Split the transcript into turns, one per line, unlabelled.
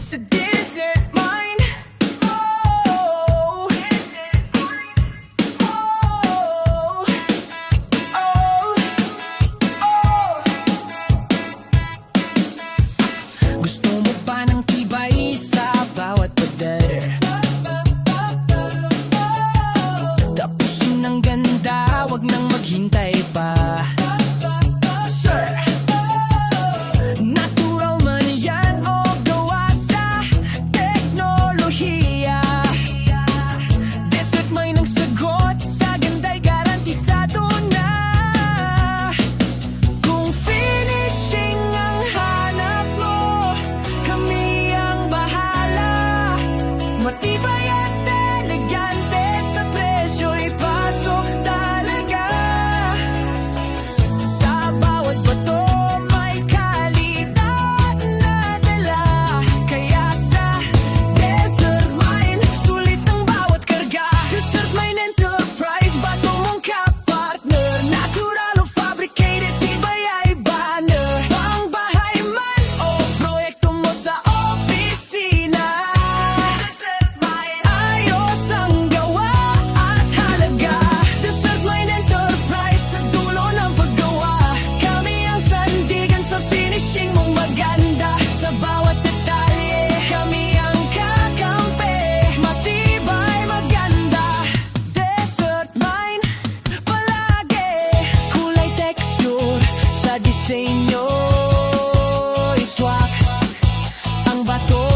Sa desert mine. Oh, oh, oh, oh. Gusto mo pa ng tibay sa bawat pader? Tapusin ng ganda, wag nang maghintay pa. Sir, natural man yan o gawa sa teknolohiya. Desert mine ang sagot, sa ganda'y garantisado na. Kung finishing ang hanap mo, kami ang bahala. Matibay at elegante, sa presyo'y pasok talaga. Sa bawat bato may kalidad na dala. Kaya sa desert mine, sulit ang bawat karga. Desert mine enterprise, bato mong kapartner. Natural o fabricated, tibay ay banner. Pangbahay man o proyekto mo sa opisina, ayos ang gawa at halaga. Desert mine enterprise, sa dulo ng paggawa. Kami ang sandigan sa finishing mong maganda. Sa bawat detalye, kami ang kakampi. Matibay, maganda. Desert mine, palagi. Kulay texture sa disenyo, iswak ang bato